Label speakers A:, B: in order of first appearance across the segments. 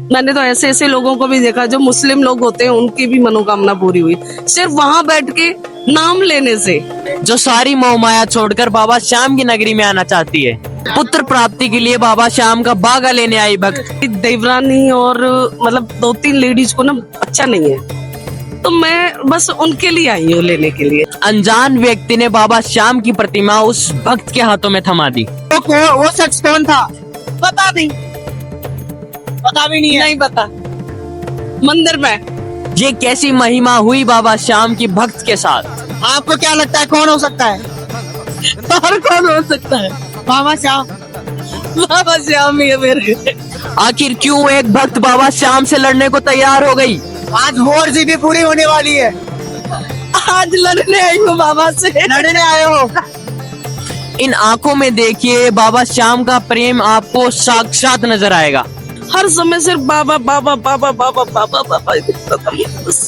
A: मैंने तो ऐसे ऐसे लोगों को भी देखा जो मुस्लिम लोग होते हैं, उनकी भी मनोकामना पूरी हुई सिर्फ वहां बैठ के नाम लेने से।
B: जो सारी मोह माया छोड़कर बाबा श्याम की नगरी में आना चाहती है, पुत्र प्राप्ति के लिए बाबा श्याम का बागा लेने आई भक्त।
A: देवरानी और मतलब 2-3 लेडीज को ना अच्छा नहीं है, तो मैं बस उनके लिए आई हूँ लेने के लिए।
B: अनजान व्यक्ति ने बाबा श्याम की प्रतिमा उस भक्त के हाथों में थमा दी।
C: वो शख्स कौन था?
A: पता नहीं,
C: पता भी नहीं है।
A: नहीं पता। मंदिर में
B: ये कैसी महिमा हुई बाबा श्याम की भक्त के साथ?
C: आपको क्या लगता है कौन हो सकता है?
A: और कौन हो सकता है?
C: बाबा श्याम।
A: बाबा श्याम ही है मेरे।
B: आखिर क्यों एक भक्त बाबा श्याम से लड़ने को तैयार हो गई?
C: आज 4 GB पूरी होने वाली है।
A: आज लड़ने आई हूँ बाबा से।
C: लड़ने आए हो?
B: इन आंखों में देखिए बाबा श्याम का प्रेम आपको साक्षात नजर आएगा।
A: हर समय सिर्फ बाबा बाबा बाबा बाबा बाबा बाबा।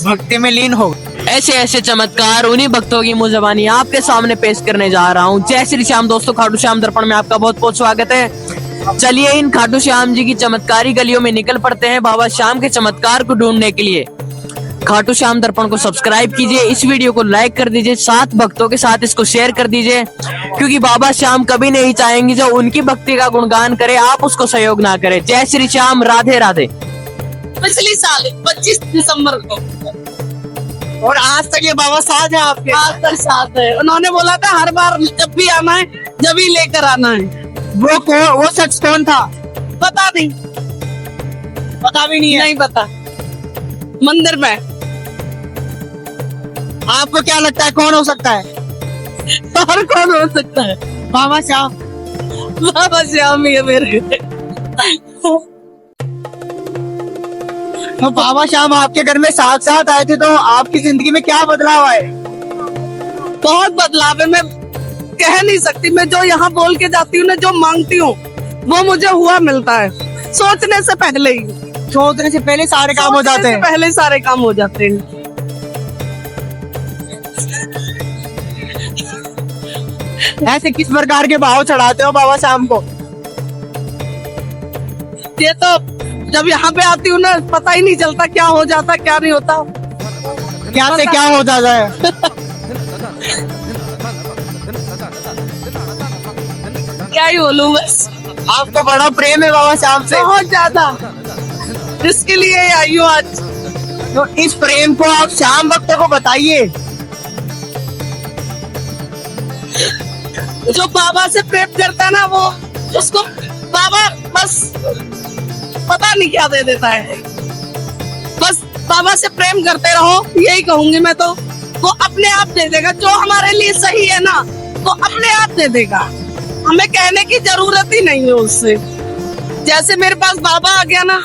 C: भक्ति में लीन हो।
B: ऐसे ऐसे चमत्कार उन्हीं भक्तों की मुंह ज़बानी आपके सामने पेश करने जा रहा हूँ। जय श्री श्याम दोस्तों, खाटू श्याम दर्पण में आपका बहुत बहुत स्वागत है। चलिए इन खाटू श्याम जी की चमत्कारी गलियों में निकल पड़ते हैं बाबा श्याम के चमत्कार को ढूंढने के लिए। खाटू श्याम दर्पण को सब्सक्राइब कीजिए, इस वीडियो को लाइक कर दीजिए, 7 भक्तों के साथ इसको शेयर कर दीजिए, क्योंकि बाबा श्याम कभी नहीं चाहेंगे जो उनकी भक्ति का गुणगान करे आप उसको सहयोग ना करें। जय श्री श्याम, राधे राधे।
A: पिछली साल 25 दिसंबर को,
C: और आज तक ये बाबा साथ है आपके?
A: आज तक साथ है। उन्होंने बोला था हर बार जब भी आना है जब ही लेकर आना है।
C: वो शख्स कौन था?
A: पता नहीं,
C: पता भी नहीं है।
A: नहीं पता। मंदिर में
C: आपको क्या लगता है कौन हो सकता है?
A: और कौन हो सकता है?
C: बाबा श्याम।
A: बाबा श्याम ही है मेरे।
C: तो बाबा श्याम आपके घर में साथ आए थे, तो आपकी जिंदगी में क्या बदलाव आए?
A: बहुत बदलाव है, मैं कह नहीं सकती। मैं जो यहाँ बोल के जाती हूँ ना, जो मांगती हूँ वो मुझे हुआ मिलता है। सोचने से पहले ही,
C: सोचने से पहले सारे काम हो जाते हैं।
A: पहले सारे काम हो जाते हैं।
C: ऐसे किस प्रकार के भाव चढ़ाते हो बाबा श्याम को?
A: ये तो जब यहाँ पे आती हूँ ना, पता ही नहीं चलता क्या हो जाता क्या नहीं होता।
C: क्या से क्या हो जाता है?
A: क्या ही बोलूं, बस
C: आपको बड़ा प्रेम है बाबा श्याम से।
A: बहुत ज्यादा, इसके लिए आई हूँ आज।
C: तो इस प्रेम को आप श्याम भक्त को बताइए।
A: जो बाबा से प्रेम करता है ना, वो उसको बाबा बस पता नहीं क्या दे देता है। बस बाबा से प्रेम करते रहो, यही कहूंगी मैं तो। वो अपने आप दे देगा, जो हमारे लिए सही है ना वो अपने आप दे देगा। हमें कहने की जरूरत ही नहीं है उससे। जैसे मेरे पास बाबा आ गया ना,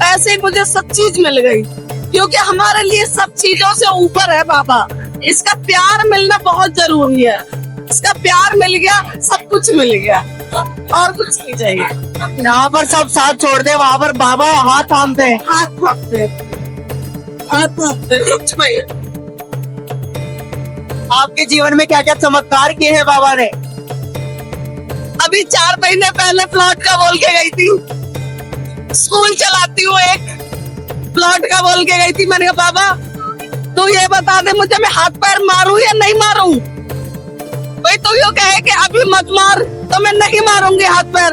A: ऐसे ही मुझे सब चीज मिल गई, क्योंकि हमारे लिए सब चीजों से ऊपर है बाबा। इसका प्यार मिलना बहुत जरूरी है। इसका प्यार मिल गया, सब कुछ मिल गया, और कुछ नहीं चाहिए।
C: यहाँ पर सब साथ छोड़ दे, वहाँ पर बाबा हाथ थामते हैं।
A: हाथ थामते, हाथ थामते।
C: आपके जीवन में क्या क्या चमत्कार किए हैं बाबा ने?
A: अभी 4 महीने पहले प्लॉट का बोल के गई थी। स्कूल चलाती हूँ, एक प्लॉट का बोल के गई थी। मैंने कहा बाबा तू ये बता दे मुझे, मैं हाथ पैर मारूं या नहीं मारूं? भाई तू यूँ कहे कि अभी मत मार, तो मैं नहीं मारूंगी हाथ पैर।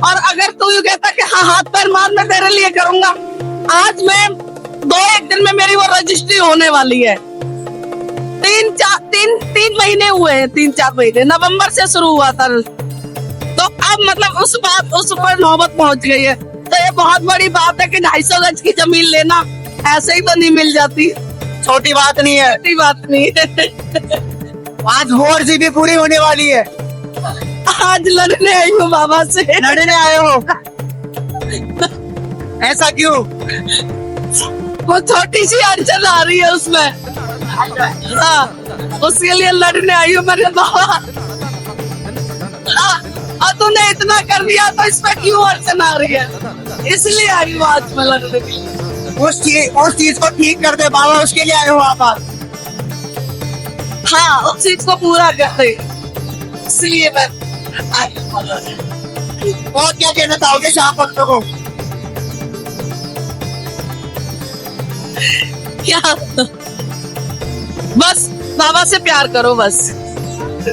A: और अगर तू यूँ कहता कि हाँ हाथ पैर मार, मैं तेरे लिए करूंगा। आज मैं 2-1 दिन में मेरी वो रजिस्ट्री होने वाली है। 3 महीने हुए हैं, 3-4 महीने। नवंबर से शुरू हुआ था, तो अब मतलब उस पर नौबत पहुंच गई है। तो ये बहुत बड़ी बात है कि 250 गज की जमीन लेना ऐसे ही तो नहीं मिल जाती।
C: छोटी बात नहीं है।
A: छोटी बात नहीं है।
C: आज 4 GB पूरी होने वाली है।
A: आज लड़ने आई हूँ बाबा से।
C: लड़ने आए हो? ऐसा क्यों?
A: वो छोटी सी अड़चन आ रही है उसमें। हाँ, उसके लिए लड़ने आई हूँ मेरे बाबा। और तूने इतना कर दिया तो इसमें क्यों अड़चन आ रही है? इसलिए आई हूँ आज मैं लड़ने के लिए।
C: उस चीज को ठीक कर दे बाबा, उसके लिए आए हो आप आज?
A: हाँ, उस चीज को पूरा कर दे, इसलिए मैं
C: और क्या कहना चाहोगे श्याम भक्तों को?
A: क्या बस बाबा से प्यार करो, बस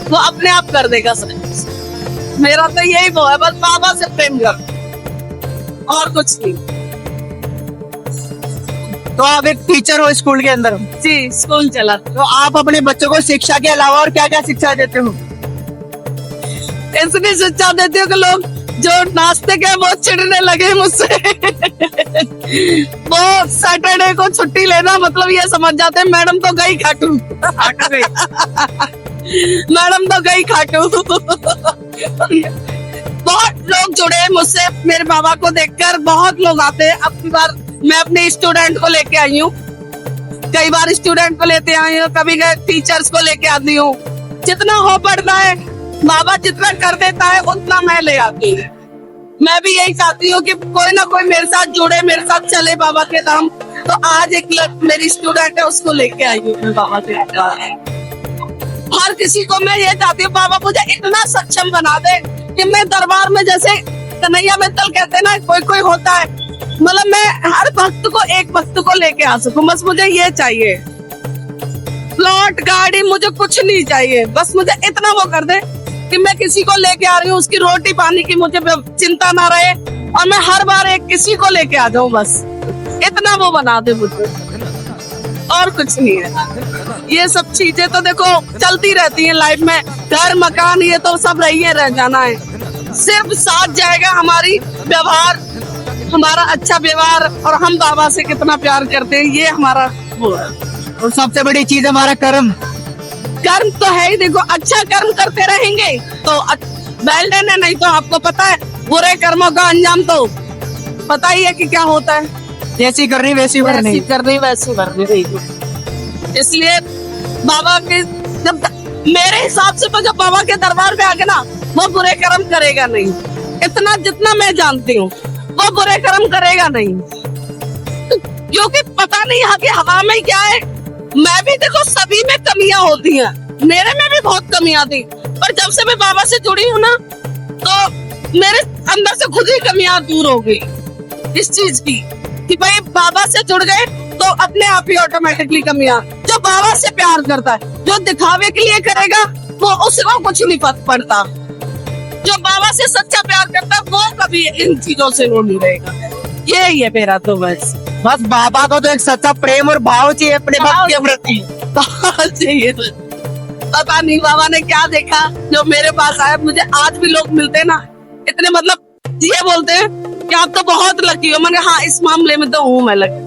A: वो अपने आप कर देगा सब। मेरा तो यही वो है, बस बाबा से प्रेम करो और कुछ नहीं।
C: तो आप एक टीचर हो स्कूल के अंदर,
A: जी स्कूल चला।
C: तो आप अपने बच्चों को शिक्षा के अलावा और क्या क्या शिक्षा देते हो?
A: ऐसी शिक्षा देती हूँ कि लोग जो नाश्ते के वो चिढ़ने लगे मुझसे। वो सैटरडे को छुट्टी लेना मतलब ये समझ जाते हैं मैडम तो गई खाटू। मैडम तो गई खाटू। बहुत लोग जुड़े मुझसे मेरे बाबा को देखकर, बहुत लोग आते हैं। अब की बार मैं अपने स्टूडेंट को लेके आई हूँ, कई बार स्टूडेंट को लेते आई हूँ, कभी टीचर्स को लेके आती हूँ। जितना हो पड़ता है बाबा जितना कर देता है उतना मैं ले आती हूँ। मैं भी यही चाहती हूँ कि कोई ना कोई मेरे साथ जुड़े, मेरे साथ चले बाबा के धाम। तो आज एक मेरी स्टूडेंट है, उसको लेके आई हूँ मैं बाबा के धाम। हर किसी को मैं ये चाहती हूँ बाबा मुझे इतना सक्षम बना दे कि मैं दरबार में जैसे कन्हैया मित्तल कहते हैं ना, कोई कोई होता है, मतलब मैं हर भक्त को एक भक्त को लेके आ सकूं। बस मुझे ये चाहिए, प्लॉट गाड़ी मुझे कुछ नहीं चाहिए। बस मुझे इतना वो कर दे कि मैं किसी को लेके आ रही हूँ, उसकी रोटी पानी की मुझे चिंता ना रहे और मैं हर बार एक किसी को लेके आ जाऊं। बस इतना वो बना दे मुझे, और कुछ नहीं है। ये सब चीजें तो देखो चलती रहती हैं लाइफ में, घर मकान ये तो सब रही है, रह जाना है। सिर्फ साथ जाएगा हमारी व्यवहार, हमारा अच्छा व्यवहार, और हम बाबा से कितना प्यार करते हैं, ये हमारा वो है।
C: और सबसे बड़ी चीज हमारा कर्म।
A: कर्म तो है ही, देखो अच्छा कर्म करते रहेंगे तो वेल डन है, नहीं तो आपको पता है बुरे कर्मों का अंजाम तो पता ही है कि क्या होता है।
C: जैसी करनी वैसी करनी,
A: वैसी करनी। इसलिए बाबा के जब मेरे हिसाब से तो जब बाबा के दरबार में आके ना वो बुरे कर्म करेगा नहीं, इतना जितना मैं जानती हूँ वो बुरे कर्म करेगा नहीं, क्योंकि पता नहीं यहाँ की हवा में क्या है। मैं भी देखो सभी में कमियां होती हैं, मेरे में भी बहुत कमियां थी, पर जब से मैं बाबा से जुड़ी हूँ ना तो मेरे अंदर से खुद ही कमियां दूर हो गई इस चीज की कि भाई बाबा से जुड़ गए तो अपने आप ही ऑटोमेटिकली कमियां। जो बाबा से प्यार करता है, जो दिखावे के लिए करेगा वो उसको कुछ नहीं फर्क पड़ता। जो बाबा से सच्चा प्यार करता है वो कभी इन चीजों से वो नहीं रहेगा। यही है मेरा तो बस
C: बाबा को तो एक सच्चा प्रेम और भाव चाहिए अपने भक्त के प्रति।
A: चाहिए। पता नहीं बाबा ने क्या देखा जो मेरे पास आया। मुझे आज भी लोग मिलते हैं ना, इतने मतलब ये बोलते हैं कि आप तो बहुत लकी हो। मैंने हाँ इस मामले में तो हूँ मैं लकी।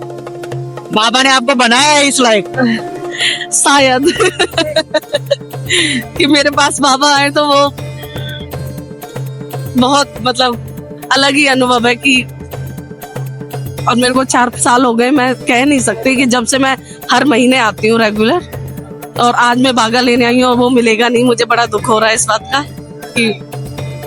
C: बाबा ने आपको बनाया है इस लायक
A: शायद कि मेरे पास बाबा आए तो वो बहुत मतलब अलग ही अनुभव है कि, और मेरे को 4 साल हो गए, मैं कह नहीं सकती कि जब से मैं हर महीने आती हूँ रेगुलर, और आज मैं बागा लेने आई हूँ और वो मिलेगा नहीं। मुझे बड़ा दुख हो रहा है इस बात का कि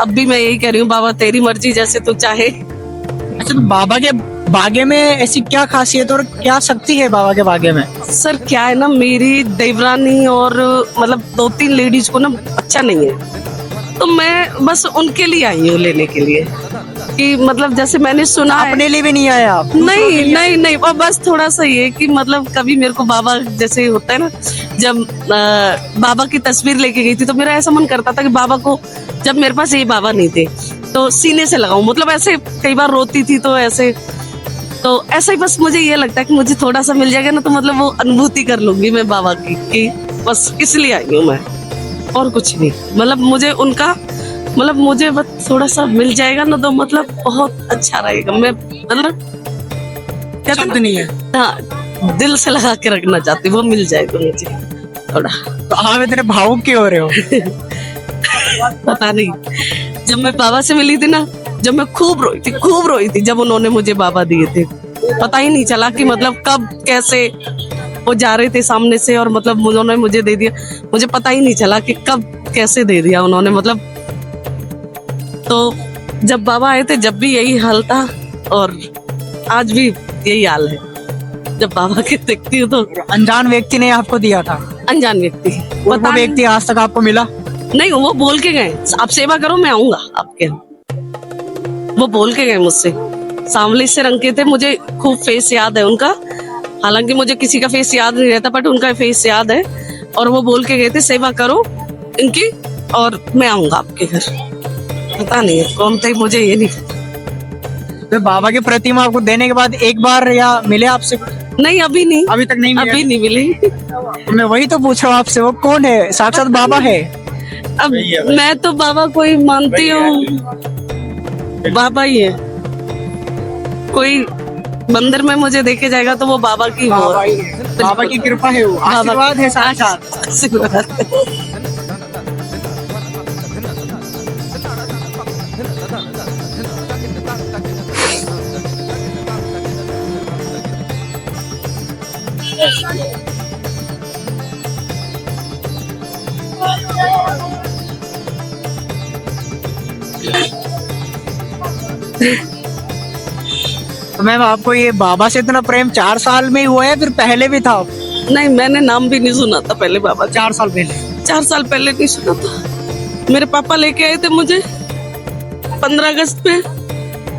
A: अब भी मैं यही कह रही हूँ बाबा तेरी मर्जी जैसे तू चाहे।
C: अच्छा, तो बाबा के बागे में ऐसी क्या खासियत और क्या शक्ति है बाबा के बागे में?
A: सर क्या है ना, मेरी देवरानी और मतलब 2-3 लेडीज को ना अच्छा नहीं है, तो मैं बस उनके लिए आई हूँ लेने के लिए कि मतलब जैसे मैंने सुना
C: अपने लिए भी नहीं आया आप?
A: नहीं और बस थोड़ा सा ये कि मतलब कभी मेरे को बाबा जैसे होता है ना, जब बाबा की तस्वीर लेके गई थी तो मेरा ऐसा मन करता था कि बाबा को, जब मेरे पास ये बाबा नहीं थे तो सीने से लगाऊं, मतलब ऐसे कई बार रोती थी तो ऐसे ही बस मुझे ये लगता है कि मुझे थोड़ा सा मिल जाएगा ना तो मतलब वो अनुभूति कर लूंगी मैं बाबा की, कि बस इसलिए आई हूँ मैं और कुछ नहीं। मतलब मुझे उनका मतलब मुझे बस थोड़ा सा मिल जाएगा ना तो मतलब बहुत अच्छा रहेगा। मैं मतलब
C: शब्द नहीं है,
A: हाँ दिल से लगा के रखना चाहती, वो मिल जाएगा मुझे थोड़ा।
C: तो आप इतने भावुक क्यों हो रहे हो?
A: पता नहीं, जब मैं बाबा से मिली थी ना, जब मैं खूब रोई थी जब उन्होंने मुझे बाबा दिए थे। पता ही नहीं चला कि मतलब कब कैसे वो जा रहे थे सामने से और मतलब उन्होंने मुझे दे दिया। मुझे पता ही नहीं चला कि कब कैसे दे दिया उन्होंने, मतलब तो जब बाबा आए थे जब भी यही हाल था और आज भी यही हाल है। जब बाबा के देखती हूँ तो
C: अनजान व्यक्ति ने आपको दिया था?
A: अनजान व्यक्ति,
C: वो व्यक्ति आज तक आपको मिला
A: नहीं? वो बोल के गए आप सेवा करो मैं आऊंगा आपके, वो बोल के गए मुझसे। सांवले से रंग के थे, मुझे खूब फेस याद है उनका। हालांकि मुझे किसी का फेस याद नहीं रहता, बट उनका फेस याद है। और वो बोल के गए थे सेवा करो इनकी और मैं आऊंगा आपके घर। पता नहीं है कौन थे, मुझे ये नहीं पता।
C: तो बाबा की प्रतिमा आपको देने के बाद एक बार या मिले आपसे?
A: नहीं, अभी नहीं,
C: अभी तक नहीं मिले?
A: अभी नहीं मिली।
C: मैं वही तो पूछ रहा हूँ आपसे, वो कौन है? साक्षात बाबा है?
A: अब मैं तो बाबा को ही मानती हूँ, बाबा ही है। कोई मंदिर में मुझे देखे जाएगा तो वो बाबा की हो।
C: बाबा की कृपा है, वो आशीर्वाद है साक्षात।
A: आशीर्वाद है।
C: तो मैम आपको ये बाबा से इतना प्रेम 4 साल में ही हुआ है, फिर पहले भी था?
A: नहीं, मैंने नाम भी नहीं सुना था पहले बाबा का।
C: 4 साल पहले?
A: 4 साल पहले नहीं सुना था। मेरे पापा लेके आए थे मुझे 15 अगस्त पे,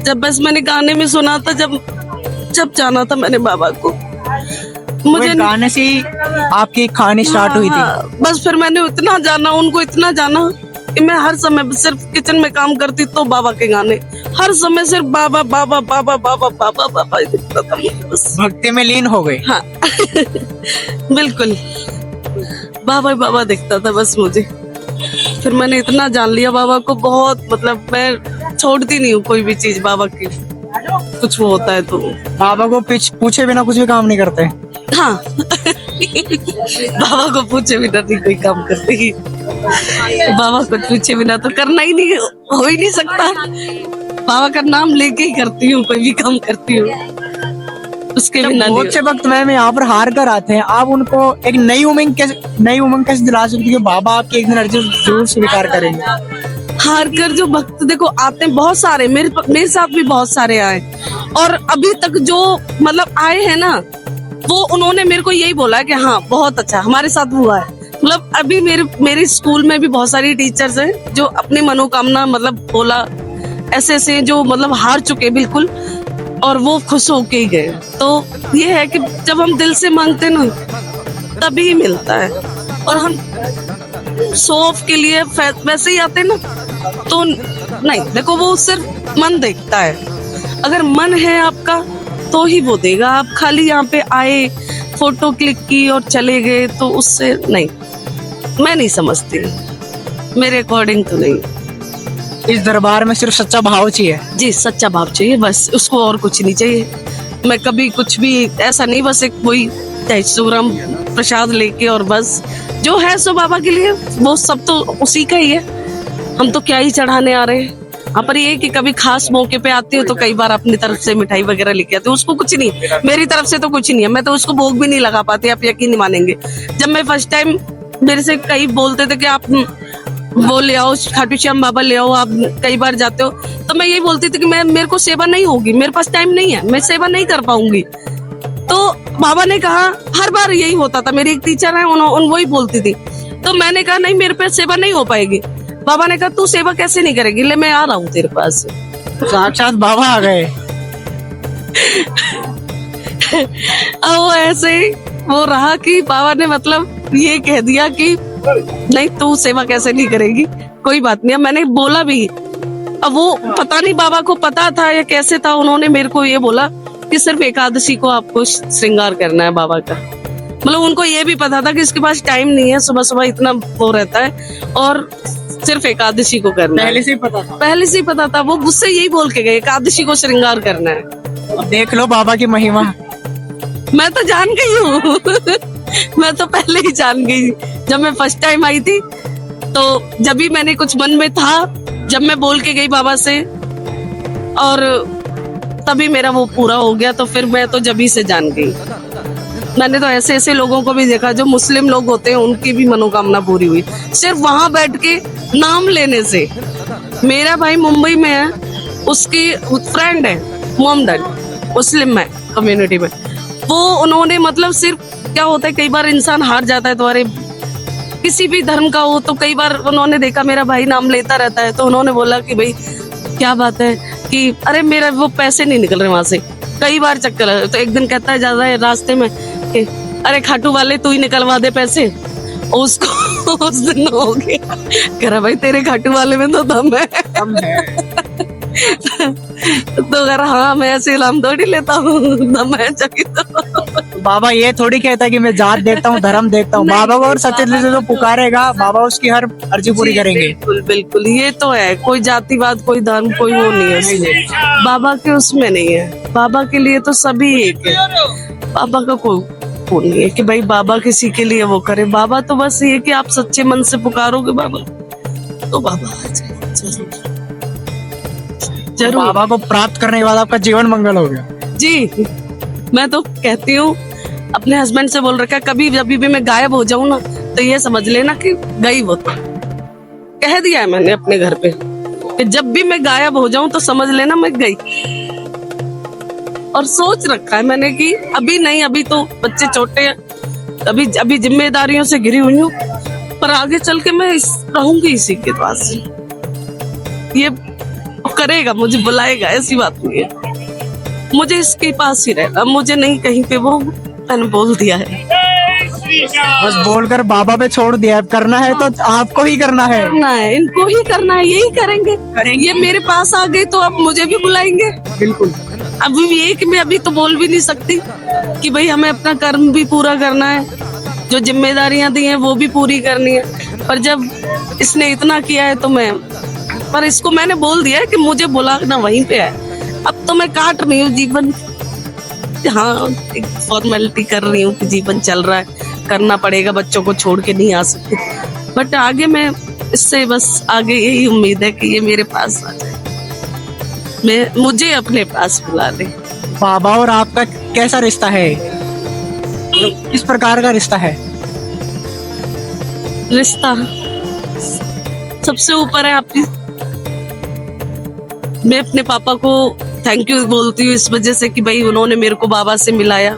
A: जब बस मैंने गाने में सुना था, जब जाना था मैंने बाबा को। मुझे
C: गाने से ही आपकी कहानी स्टार्ट हुई थी?
A: हाँ, बस फिर मैंने इतना जाना उनको, इतना जाना कि मैं हर समय सिर्फ किचन में काम करती तो बाबा के गाने, हर समय सिर्फ बाबा बाबा बाबा बाबा बाबा बाबा ही दिखता था मुझे बस।
C: भक्ति में लीन हो गए?
A: हाँ बिल्कुल, बाबा ही बाबा दिखता था बस मुझे। फिर मैंने इतना जान लिया बाबा को, बहुत मतलब मैं छोड़ती नहीं हूँ कोई भी चीज बाबा की, कुछ वो होता है तो।
C: बाबा को पूछे बिना कुछ भी काम नहीं करते?
A: हाँ बाबा को पूछे बिना नहीं कोई काम करती। बाबा को पूछे बिना तो करना ही नहीं, हो ही नहीं सकता। बाबा का नाम लेके ही करती हूँ, कोई भी काम करती हूँ उसके बिना।
C: बहुत से वक्त मैम यहाँ पर हार कर आते हैं, आप उनको एक नई उमंग कैसे दिला सकती है? बाबा आपके एक दिन अर्जुन जरूर स्वीकार करेंगे।
A: हार कर जो भक्त देखो आते हैं बहुत सारे, मेरे साथ भी बहुत सारे आए, और अभी तक जो मतलब आए हैं ना, वो उन्होंने मेरे को यही बोला कि हाँ बहुत अच्छा हमारे साथ हुआ है। मतलब अभी मेरे स्कूल में भी बहुत सारी टीचर्स हैं जो अपनी मनोकामना मतलब बोला, ऐसे जो मतलब हार चुके बिल्कुल, और वो खुश होके ही गए। तो ये है कि जब हम दिल से मांगते ना तभी मिलता है, और हम शो ऑफ के लिए वैसे ही आते ना तो नहीं। देखो वो सिर्फ मन देखता है, अगर मन है आपका तो ही वो देगा। आप खाली यहाँ पे आए, फोटो क्लिक की और चले गए तो उससे नहीं, मैं नहीं समझती, मेरे अकॉर्डिंग तो नहीं।
C: इस दरबार में सिर्फ सच्चा भाव चाहिए? जी,
A: सच्चा भाव चाहिए बस, उसको और कुछ नहीं चाहिए। मैं कभी कुछ भी ऐसा नहीं, बस एक वही तैसूरम प्रसाद लेके और बस जो है सो बाबा के लिए, वो सब तो उसी का ही है। हम तो क्या ही चढ़ाने आ रहे हैं। हाँ, पर ये कि कभी खास मौके पे आती हूँ तो कई बार अपनी तरफ से मिठाई वगैरह लेके आती हूँ, उसको कुछ नहीं, मेरी तरफ से तो कुछ नहीं है, मैं तो उसको भोग भी नहीं लगा पाती, आप यकीन नहीं मानेंगे। जब मैं फर्स्ट टाइम, मेरे से कई बोलते थे कि आप वो ले आओ, खाटू श्याम बाबा ले आओ, आप कई बार जाते हो, तो मैं यही बोलती थी कि मेरे को सेवा नहीं होगी, मेरे पास टाइम नहीं है, मैं सेवा नहीं कर पाऊंगी। तो बाबा ने कहा, हर बार यही होता था, मेरी एक टीचर है उन वही बोलती थी, तो मैंने कहा नहीं मेरे पे सेवा नहीं हो पाएगी। बाबा ने कहा तू सेवा कैसे नहीं करेगी, ले मैं आ रहा हूँ तेरे पास।
C: साक्षात बाबा आ गए।
A: अब वो ऐसे ही वो रहा कि बाबा ने मतलब ये कह दिया कि नहीं तू सेवा कैसे नहीं करेगी, कोई बात नहीं। मैंने बोला भी, अब वो पता नहीं बाबा को पता था या कैसे था, उन्होंने मेरे को ये बोला कि सिर्फ एकादशी को आपको श्रृंगार करना है बाबा का। मतलब उनको ये भी पता था कि इसके पास टाइम नहीं है, सुबह सुबह इतना वो रहता है, और सिर्फ एकादशी को करना है।
C: पहले से ही पता था?
A: पहले से ही पता था, वो मुझसे यही बोल के गए एकादशी को श्रृंगार करना है।
C: अब देख लो बाबा की महिमा।
A: मैं तो जान गई हूँ मैं तो पहले ही जान गई, जब मैं फर्स्ट टाइम आई थी तो जब भी मैंने कुछ मन में था, जब मैं बोल के गई बाबा से, और तभी मेरा वो पूरा हो गया, तो फिर मैं तो जब से जान गई। मैंने तो ऐसे ऐसे लोगों को भी देखा जो मुस्लिम लोग होते हैं, उनकी भी मनोकामना पूरी हुई सिर्फ वहां बैठ के नाम लेने से। मेरा भाई मुंबई में है, उसकी फ्रेंड है मोहम्मद, मुस्लिम है कम्युनिटी में, वो उन्होंने मतलब सिर्फ क्या होता है, कई बार इंसान हार जाता है, तो अरे किसी भी धर्म का हो, तो कई बार उन्होंने देखा मेरा भाई नाम लेता रहता है, तो उन्होंने बोला कि भाई क्या बात है कि अरे मेरा वो पैसे नहीं निकल रहे वहां से, कई बार चक्कर लगा। तो एक दिन कहता है ज्यादा है रास्ते में कि अरे खाटू वाले तू ही निकलवा दे पैसे। उसको उस दिन हो गया, कह रहा भाई तेरे खाटू वाले में तो दम है। तो कह रहा हाँ मैं ऐसे इनाम थोड़ी लेता हूँ, दम है जबकि तो।
C: बाबा ये थोड़ी कहता कि मैं जात देखता हूँ, धर्म देखता हूँ। बाबा को और सच्चे दिल से जो पुकारेगा बाबा उसकी हर अर्जी पूरी करेंगे।
A: बिल्कुल बिल्कुल, ये तो है। कोई जातिवाद, कोई धर्म, कोई वो नहीं है उसमें। बाबा के उसमें नहीं है। बाबा के लिए तो सभी एक है। बाबा का कोई वो नहीं है कि भाई बाबा किसी के लिए वो करे। बाबा तो बस ये कि आप सच्चे मन से पुकारोगे बाबा तो बाबा आ जाए जरूर।
C: बाबा को प्राप्त करने के बाद आपका जीवन मंगल हो गया।
A: जी, मैं तो कहती हूँ, अपने हस्बैंड से बोल रखा कभी जब भी मैं गायब हो जाऊं ना तो ये समझ लेना कि गई वो। तो कह दिया है मैंने अपने घर पे कि जब भी मैं गायब हो जाऊं तो समझ लेना मैं गई। और सोच रखा है मैंने कि अभी नहीं, अभी तो बच्चे छोटे हैं, अभी जिम्मेदारियों से घिरी हुई हूँ, पर आगे चल के मैं रहूंगी इसी के पास। ये करेगा, मुझे बुलाएगा, ऐसी बात नहीं है। मुझे इसके पास ही रहना, मुझे नहीं कहीं पे। वो मैंने बोल दिया है,
C: बस बोलकर बाबा पे छोड़ दिया। करना है तो आपको ही करना है।
A: करना है, इनको ही करना है, यही करेंगे। ये मेरे पास आ गए तो अब मुझे भी बुलाएंगे।
C: बिल्कुल।
A: अभी भी एक मैं अभी तो बोल भी नहीं सकती कि भाई हमें अपना कर्म भी पूरा करना है, जो जिम्मेदारियां दी हैं वो भी पूरी करनी है। पर जब इसने इतना किया है तो पर इसको मैंने बोल दिया है कि मुझे बुलाना वहीं पे है। अब तो मैं काट रही हूँ जीवन, हाँ एक फॉर्मेलिटी कर रही हूँ कि जीवन चल रहा है, करना पड़ेगा, बच्चों को छोड़ के नहीं आ सकती। बट आगे मैं इससे बस आगे यही उम्मीद है कि ये मेरे पास आ जाए, मुझे अपने पास बुला ले।
C: बाबा और आपका कैसा रिश्ता है? किस प्रकार का रिश्ता है?
A: रिश्ता सबसे ऊपर है आपकी। मैं अपने पापा को थैंक यू बोलती हूँ इस वजह से कि भाई उन्होंने मेरे को बाबा से मिलाया।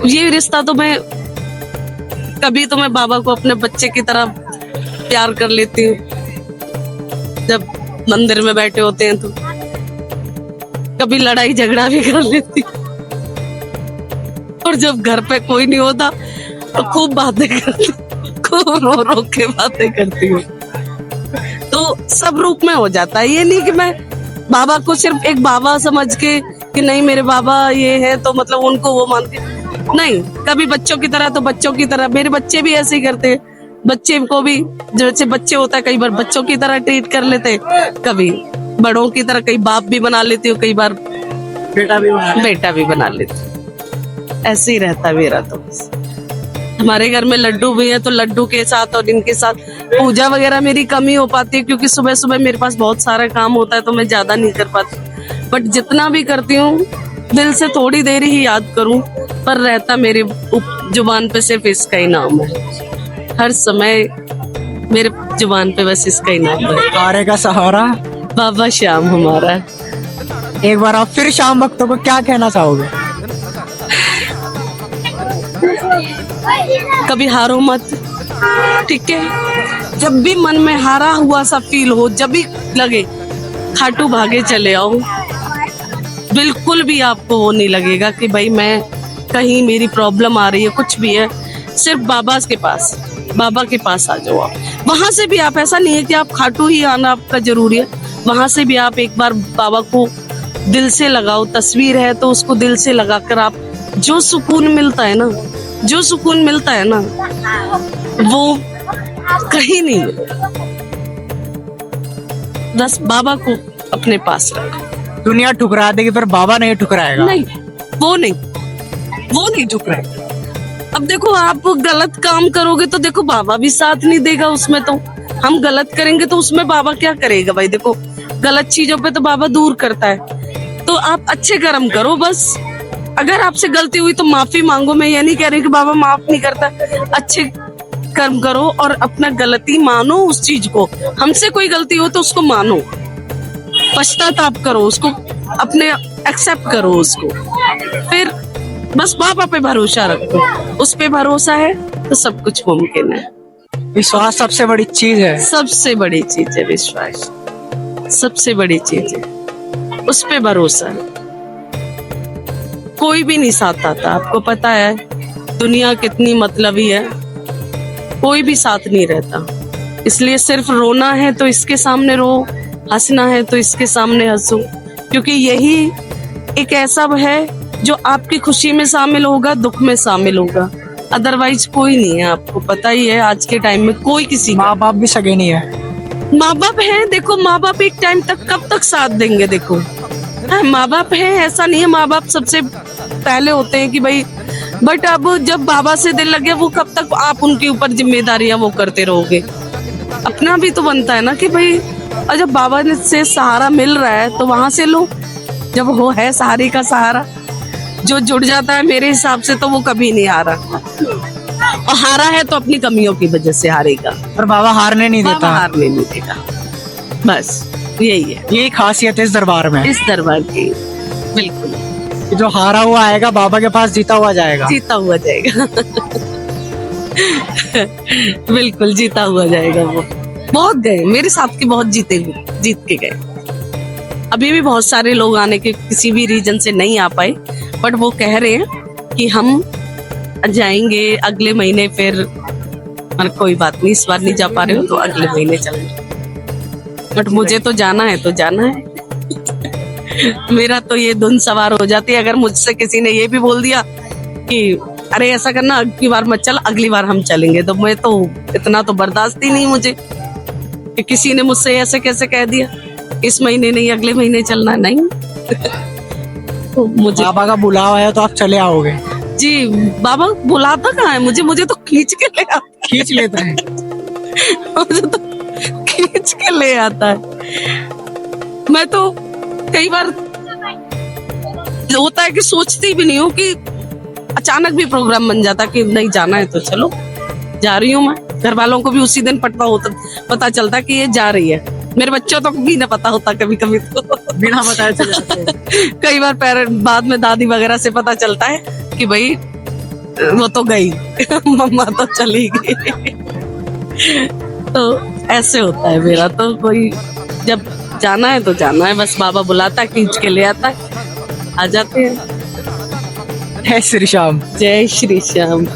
A: ये रिश्ता तो मैं कभी तो मैं बाबा को अपने बच्चे की तरह प्यार कर लेती हूँ। जब मंदिर में बैठे होते हैं तो कभी लड़ाई झगड़ा भी कर लेती हूँ, और जब घर पे कोई नहीं होता तो खूब बातें करती, खूब रो रो के बातें करती हूँ। तो सब रूप में हो जाता है। ये नहीं कि मैं बाबा को सिर्फ एक बाबा समझ के कि नहीं मेरे बाबा ये है तो मतलब उनको वो मान के नहीं, कभी बच्चों की तरह तो बच्चों की तरह। मेरे बच्चे भी ऐसे ही करते हैं, बच्चे को भी जैसे बच्चे होता है कई बार बच्चों की तरह ट्रीट कर लेते हैं, कभी बड़ों की तरह, कई बाप भी बना लेती हूँ, कई बार बेटा भी बना लेती हूँ। ऐसे ही रहता है मेरा तो। हमारे घर में लड्डू भी है तो लड्डू के साथ और इनके साथ पूजा वगैरह मेरी कम ही हो पाती है, क्योंकि सुबह सुबह मेरे पास बहुत सारा काम होता है तो मैं ज्यादा नहीं कर पाती। बट जितना भी करती हूँ दिल से थोड़ी देर ही याद करूं, पर रहता मेरे जुबान पे सिर्फ इसका ही नाम है। हर समय मेरे जुबान पे बस इसका ही नाम है,
C: तारे का सहारा
A: बाबा श्याम हमारा।
C: एक बार आप फिर श्याम भक्तों को क्या कहना चाहोगे?
A: कभी हारो मत, ठीक है? जब भी मन में हारा हुआ सा फील हो, जब भी लगे खाटू भागे चले आओ। बिल्कुल भी आपको वो नहीं लगेगा कि भाई मैं कहीं मेरी प्रॉब्लम आ रही है, कुछ भी है, सिर्फ बाबा के पास आ जाओ आप। वहां से भी आप, ऐसा नहीं है कि आप खाटू ही आना आपका जरूरी है, वहां से भी आप एक बार बाबा को दिल से लगाओ। तस्वीर है तो उसको दिल से लगाकर आप जो सुकून मिलता है ना, जो सुकून मिलता है ना वो कहीं नहीं मिलेगा। बस बाबा को अपने पास रखो।
C: दुनिया ठुकरा देगी पर बाबा नहीं ठुकराएगा।
A: नहीं, वो नहीं ठुकराएगा। अब देखो आप गलत काम करोगे तो देखो बाबा भी साथ नहीं देगा उसमें। तो हम गलत करेंगे तो उसमें बाबा क्या करेगा भाई? देखो गलत चीजों पे तो बाबा दूर करता है। तो आप अच्छे कर्म करो बस। अगर आपसे गलती हुई तो माफी मांगो। मैं ये नहीं कह रही कि बाबा माफ नहीं करता। अच्छे कर्म करो और अपना गलती मानो उस चीज को। हमसे कोई गलती हो तो उसको मानो, पश्चाताप करो, उसको अपने एक्सेप्ट करो उसको। फिर बस बाबा पे भरोसा रखो। उस पे भरोसा है तो सब कुछ मुमकिन है।
C: विश्वास सबसे बड़ी चीज है।
A: सबसे बड़ी चीज है विश्वास, सबसे बड़ी चीज है। उस पे भरोसा है। कोई भी नहीं साथ आता, आपको पता है दुनिया कितनी मतलबी है, कोई भी साथ नहीं रहता। इसलिए सिर्फ रोना है तो इसके सामने रो, हंसना है तो इसके सामने हंसो, क्योंकि यही एक ऐसा है जो आपकी खुशी में शामिल होगा, दुख में शामिल होगा। अदरवाइज कोई नहीं है। आपको पता ही है आज के टाइम में कोई किसी का,
C: माँ बाप भी सगे नहीं है।
A: माँ बाप है, देखो माँ बाप एक टाइम तक कब तक साथ देंगे। देखो माँ बाप है, ऐसा नहीं है, माँ बाप सबसे पहले होते हैं कि भाई, बट अब जब बाबा से दिल लगे वो कब तक आप उनके ऊपर जिम्मेदारियां वो करते रहोगे। अपना भी तो बनता है ना कि भाई, और जब बाबा से सहारा मिल रहा है तो वहां से लो। जब वो है सहारे का सहारा, जो जुड़ जाता है मेरे हिसाब से तो वो कभी नहीं हारा, और हारा है तो अपनी कमियों की वजह से हारेगा।
C: पर बाबा हारने नहीं
A: बाबा
C: देता।
A: हारने नहीं देगा, बस यही है
C: यही खासियत है इस दरबार में,
A: इस दरबार की। बिल्कुल,
C: कि जो हारा हुआ आएगा बाबा के पास, जीता हुआ जाएगा।
A: जीता हुआ जाएगा। बिल्कुल जीता हुआ जाएगा। वो बहुत गए, मेरे साथ के बहुत जीते हुए, जीत के गए। अभी भी बहुत सारे लोग आने के किसी भी रीजन से नहीं आ पाए, बट वो कह रहे हैं कि हम जाएंगे अगले महीने। फिर और कोई बात नहीं, इस बार नहीं जा पा रहे हो तो अगले महीने चलेंगे, बट मुझे तो जाना है तो जाना है। मेरा तो ये धुन सवार हो जाती है अगर मुझसे किसी ने ये भी बोल दिया कि अरे ऐसा करना, अगली बार मत चल, अगली बार हम चलेंगे, तो मैं तो इतना तो बर्दाश्त ही नहीं मुझे कि किसी ने मुझसे ऐसे कैसे कह दिया इस महीने नहीं अगले महीने चलना। नहीं। तो मुझे
C: बाबा का बुलावा है तो आप चले आओगे।
A: जी, बाबा बुलाता कहाँ है मुझे तो खींच के ले आता,
C: खींच लेता है।
A: मुझे तो खींच के ले आता है। मैं तो कई बार होता है कि सोचती भी नहीं हूँ कि अचानक भी प्रोग्राम बन जाता कि नहीं जाना है तो चलो, जा रही हूँ मैं। घर वालों को भी उसी दिन पता चलता कि ये जा रही है। मेरे बच्चों तो भी ना पता होता कभी कभी, तो
C: बिना बताए चले जाते हैं।
A: कई बार पेरेंट बाद में दादी वगैरह से पता चलता है कि भाई वो तो गई, मम्मा तो चली गई। तो ऐसे होता है मेरा तो, कोई जब जाना है तो जाना है, बस बाबा बुलाता है, खींच के ले आता है, आ जाते हैं।
C: जय श्री श्याम।
A: जय श्री श्याम।